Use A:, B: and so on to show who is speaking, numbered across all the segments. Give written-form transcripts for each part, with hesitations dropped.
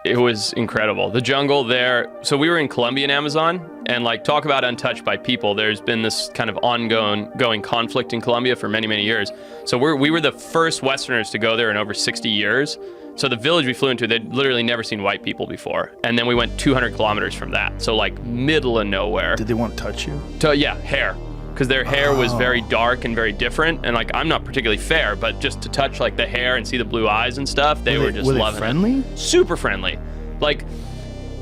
A: It was incredible. The jungle there. So we were in Colombian Amazon, and like talk about untouched by people. There's been this kind of ongoing conflict in Colombia for many, many years. So we were the first Westerners to go there in over 60 years. So the village we flew into, they'd literally never seen white people before. And then we went 200 kilometers from that. So like middle of nowhere.
B: Did they want to touch you?
A: Yeah, hair. Because their hair was very dark and very different. And like, I'm not particularly fair, but just to touch like the hair and see the blue eyes and stuff, they were just loving it.
B: Friendly?
A: Super friendly. Like,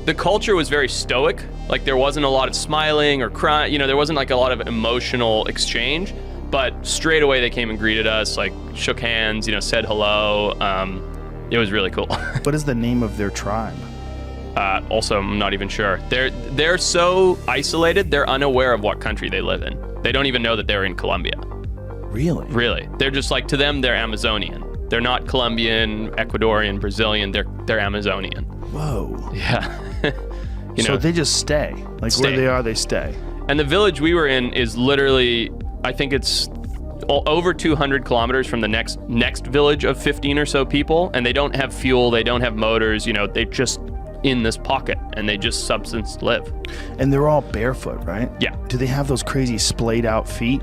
A: the culture was very stoic. Like, there wasn't a lot of smiling or crying. You know, there wasn't like a lot of emotional exchange. But straight away they came and greeted us, like shook hands, you know, said hello. It was really cool.
B: What is the name of their tribe?
A: Also, I'm not even sure. They're so isolated, they're unaware of what country they live in. They don't even know that they're in Colombia.
B: Really?
A: Really. They're just like, to them, they're Amazonian. They're not Colombian, Ecuadorian, Brazilian. They're Amazonian.
B: Whoa.
A: Yeah.
B: So they just stay. Like where they are, they stay.
A: And the village we were in is literally, I think it's over 200 kilometers from the next village of 15 or so people. And they don't have fuel. They don't have motors. You know, they just in this pocket, and they just subsistence live.
B: And they're all barefoot, right?
A: Yeah.
B: Do they have those crazy splayed out feet?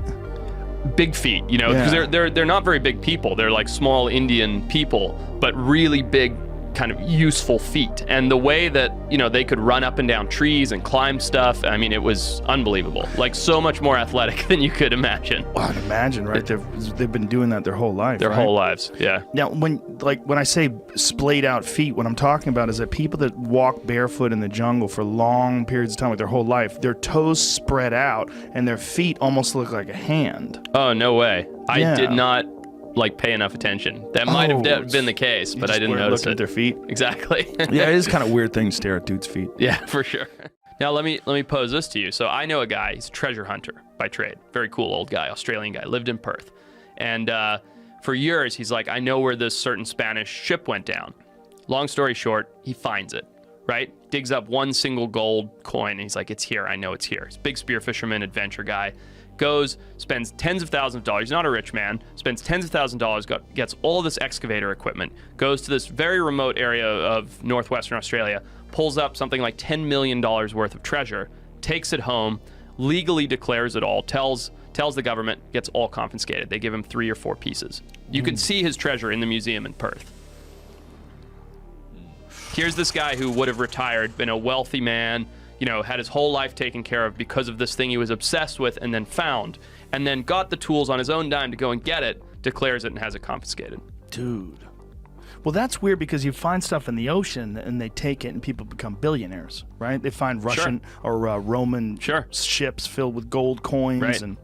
A: Big feet, you know, because they're not very big people. They're like small Indian people, but really big, kind of useful feet. And the way that, you know, they could run up and down trees and climb stuff, I mean, it was unbelievable. Like, so much more athletic than you could imagine.
B: Well, I'd imagine, right? They've been doing that their whole life.
A: Their whole lives, yeah.
B: Now, when I say splayed out feet, what I'm talking about is that people that walk barefoot in the jungle for long periods of time, like their whole life, their toes spread out and their feet almost look like a hand.
A: Oh, no way. I did not like pay enough attention. That might have been the case, but I didn't notice it.
B: At their feet.
A: Exactly.
B: Yeah, it is kind of a weird thing to stare at dudes' feet.
A: Yeah, for sure. Now let me pose this to you. So I know a guy. He's a treasure hunter by trade. Very cool old guy, Australian guy. Lived in Perth, and for years he's like, I know where this certain Spanish ship went down. Long story short, he finds it. Right? Digs up one single gold coin, and he's like, it's here. I know it's here. He's a big spear fisherman, adventure guy. Goes, spends tens of thousands of dollars. He's not a rich man. Spends tens of thousands of dollars, gets all this excavator equipment, goes to this very remote area of northwestern Australia, pulls up something like $10 million worth of treasure, takes it home, legally declares it all, tells the government, gets all confiscated. They give him 3 or 4 pieces. You can see his treasure in the museum in Perth. Here's this guy who would have retired, been a wealthy man, you know, had his whole life taken care of because of this thing he was obsessed with, and then found, and then got the tools on his own dime to go and get it, declares it, and has it confiscated.
B: Dude. Well, that's weird because you find stuff in the ocean and they take it and people become billionaires, right? They find Russian or Roman ships filled with gold coins.
A: Right.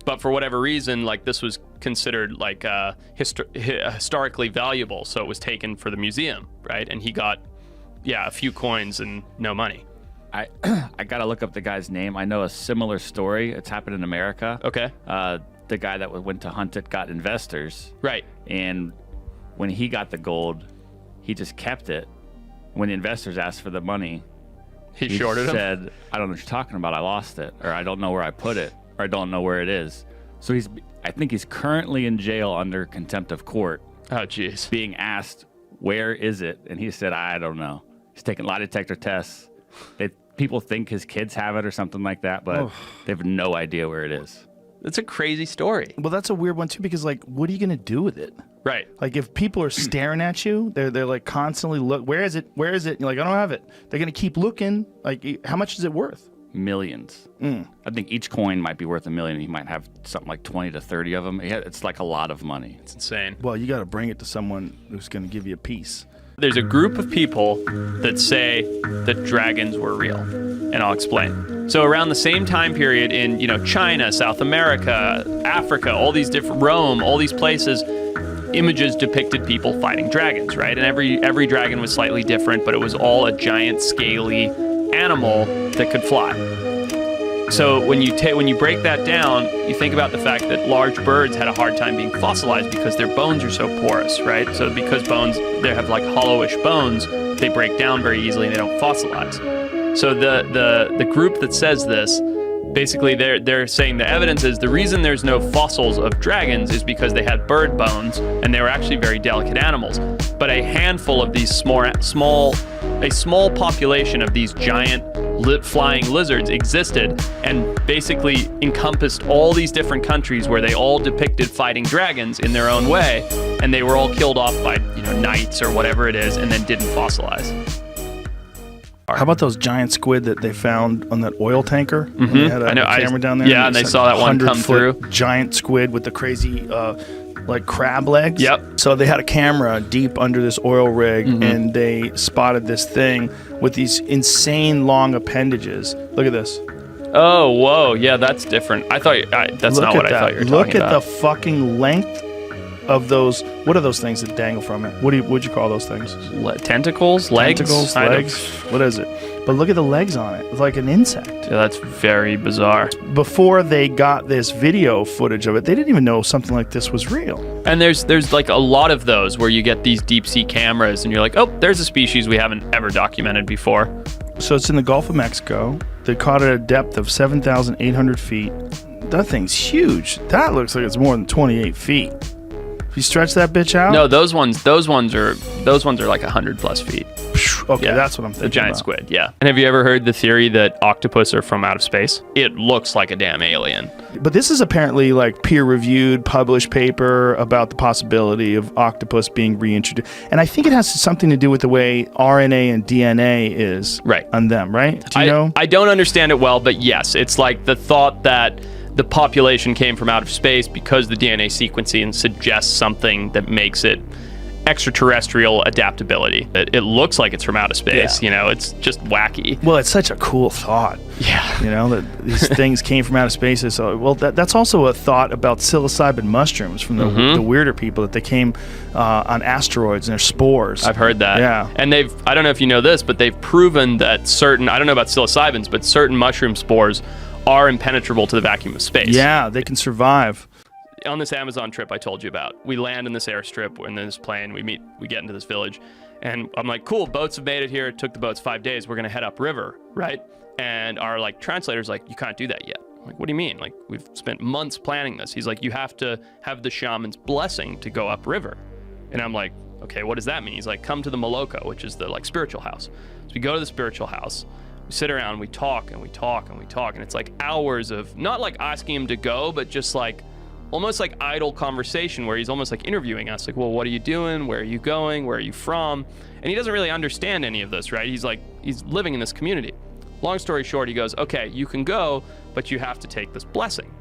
A: But for whatever reason, like, this was considered like historically valuable, so it was taken for the museum, right? And he got, a few coins and no money.
C: I gotta look up the guy's name. I know a similar story. It's happened in America.
A: Okay.
C: The guy that went to hunt it got investors.
A: Right.
C: And when he got the gold, he just kept it. When the investors asked for the money,
A: he shorted them.
C: Said, "I don't know what you're talking about. I lost it, or I don't know where I put it, or I don't know where it is." So I think he's currently in jail under contempt of court.
A: Oh, jeez.
C: Being asked, "Where is it?" And he said, "I don't know." He's taking lie detector tests. People think his kids have it or something like that, but they have no idea where it is.
A: That's a crazy story.
B: Well, that's a weird one too, because like, what are you gonna do with it?
A: Right.
B: Like, if people are staring at you, they're like constantly where is it? Where is it? You're like, I don't have it. They're gonna keep looking. Like, how much is it worth?
C: Millions. I think each coin might be worth $1 million. He might have something like 20 to 30 of them. It's like a lot of money.
A: It's insane.
B: Well, you got to bring it to someone who's gonna give you a piece.
A: There's a group of people that say that dragons were real, and I'll explain. So around the same time period in, China, South America, Africa, all these different, Rome, all these places, images depicted people fighting dragons, right? And every dragon was slightly different, but it was all a giant, scaly animal that could fly. So when you break that down, you think about the fact that large birds had a hard time being fossilized because their bones are so porous, right? So because they have like hollowish bones, they break down very easily and they don't fossilize. So the group that says this, basically they're saying the evidence is the reason there's no fossils of dragons is because they had bird bones and they were actually very delicate animals. But a handful of these small a small population of these giant flying lizards existed and basically encompassed all these different countries where they all depicted fighting dragons in their own way, and they were all killed off by, knights or whatever it is, and then didn't fossilize.
B: How about those giant squid that they found on that oil tanker? Mm-hmm. They had a camera down there.
A: Yeah, and they saw that one come through.
B: Giant squid with the crazy, like crab legs.
A: Yep.
B: So they had a camera deep under this oil rig, and they spotted this thing with these insane long appendages. Look at this.
A: Oh, whoa. Yeah, that's different. That's not what I thought you were talking about.
B: Look at the fucking length of those. What are those things that dangle from it? What'd you call those things?
A: Tentacles? Legs?
B: Tentacles, legs. What is it? But look at the legs on it. It's like an insect.
A: Yeah, that's very bizarre.
B: Before they got this video footage of it, they didn't even know something like this was real.
A: And there's like a lot of those where you get these deep sea cameras and you're like, oh, there's a species we haven't ever documented before. So
B: it's in the Gulf of Mexico. They caught it at a depth of 7,800 feet. That thing's huge. That looks like it's more than 28 feet. If you stretch that bitch out?
A: No, those ones are like 100 plus feet.
B: Okay, yeah, that's what I'm thinking.
A: The giant squid, yeah. And have you ever heard the theory that octopus are from out of space? It looks like a damn alien.
B: But this is apparently like peer-reviewed, published paper about the possibility of octopus being reintroduced. And I think it has something to do with the way RNA and DNA is on them, right? Do you know?
A: I don't understand it well, but yes, it's like the thought that the population came from out of space because the DNA sequencing suggests something that makes it extraterrestrial adaptability. It looks like it's from outer space, it's just wacky.
B: Well, it's such a cool thought.
A: Yeah.
B: That these things came from outer space. So, well, that's also a thought about psilocybin mushrooms from the weirder people, that they came on asteroids and their spores.
A: I've heard that.
B: Yeah.
A: And I don't know if you know this, but they've proven that certain, I don't know about psilocybins, but certain mushroom spores are impenetrable to the vacuum of space.
B: Yeah, they can survive.
A: On this Amazon trip I told you about, we land in this airstrip, we're in this plane, we get into this village, and I'm like, cool, boats have made it here. It took the boats 5 days. We're going to head upriver, right? And our translator's like, you can't do that yet. I'm like, what do you mean? Like, we've spent months planning this. He's like, you have to have the shaman's blessing to go upriver. And I'm like, okay, what does that mean? He's like, come to the Moloko, which is the spiritual house. So we go to the spiritual house. We sit around, we talk and we talk and we talk, and it's like hours of not like asking him to go, but just like almost like idle conversation where he's almost like interviewing us, like, well, what are you doing? Where are you going? Where are you from? And he doesn't really understand any of this, right? He's living in this community. Long story short, he goes, okay, you can go, but you have to take this blessing.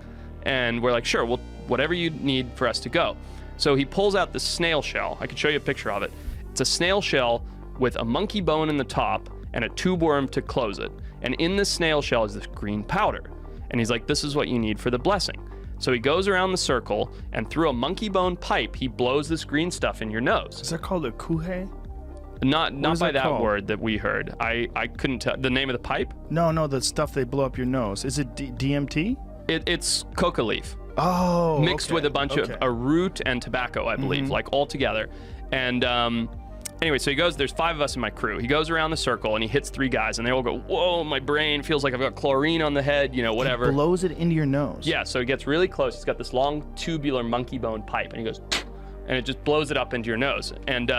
A: And we're like, sure, well, whatever you need for us to go. So he pulls out this snail shell. I can show you a picture of it. It's a snail shell with a monkey bone in the top and a tube worm to close it. And in this snail shell is this green powder. And he's like, this is what you need for the blessing. So he goes around the circle, and through a monkey bone pipe, he blows this green stuff in your nose.
B: Is that called a kuhe?
A: Not by that word that we heard. I couldn't tell the name of the pipe.
B: No, the stuff they blow up your nose. Is it DMT?
A: It's coca leaf.
B: Oh,
A: mixed with a bunch of a root and tobacco, I believe, like all together. And anyway, so he goes, there's 5 of us in my crew. He goes around the circle and he hits 3 guys, and they all go, whoa, my brain feels like I've got chlorine on the head, whatever.
B: He blows it into your nose.
A: Yeah, so he gets really close. He's got this long tubular monkey bone pipe, and he goes, and it just blows it up into your nose. And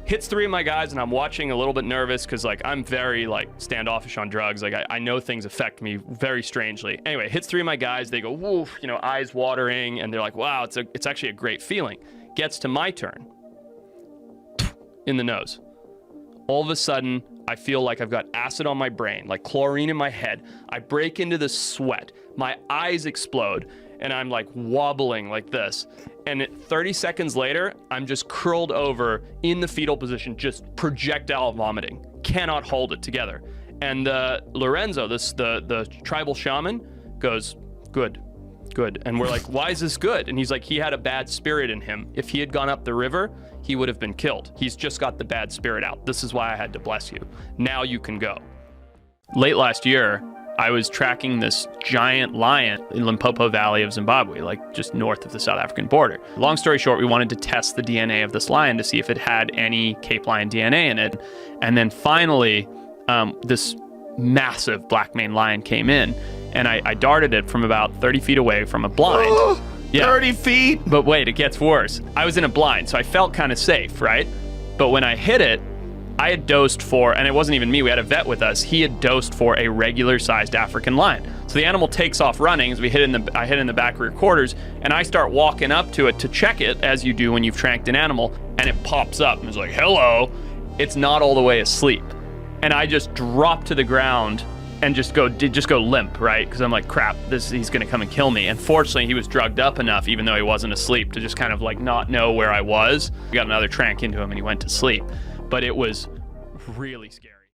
A: hits 3 of my guys, and I'm watching a little bit nervous because I'm very standoffish on drugs. I know things affect me very strangely. Anyway, hits 3 of my guys. They go, woof, eyes watering, and they're like, wow, it's actually a great feeling. Gets to my turn. In the nose. All of a sudden, I feel like I've got acid on my brain, like chlorine in my head. I break into this sweat. My eyes explode, and I'm wobbling like this. And 30 seconds later, I'm just curled over in the fetal position, just projectile vomiting. Cannot hold it together. And Lorenzo, the tribal shaman, goes, good. And we're like, why is this good? And he's like, he had a bad spirit in him. If he had gone up the river, he would have been killed. He's just got the bad spirit out. This is why I had to bless you. Now you can go. Late last year, I was tracking this giant lion in Limpopo Valley of Zimbabwe, just north of the South African border. Long story short, we wanted to test the DNA of this lion to see if it had any Cape lion DNA in it. And then finally, this massive black maned lion came in, and I darted it from about 30 feet away from a blind.
B: Yeah. 30 feet?
A: But wait, it gets worse. I was in a blind, so I felt kind of safe, right? But when I hit it, I had dosed for, and it wasn't even me, we had a vet with us, he had dosed for a regular sized African lion. So the animal takes off running as I hit in the back rear quarters, and I start walking up to it to check it, as you do when you've tranked an animal, and it pops up and is like, hello. It's not all the way asleep. And I just drop to the ground and just go limp, right? Because I'm like, crap, he's gonna come and kill me. And fortunately, he was drugged up enough, even though he wasn't asleep, to just kind of like not know where I was. We got another trank into him and he went to sleep. But it was really scary.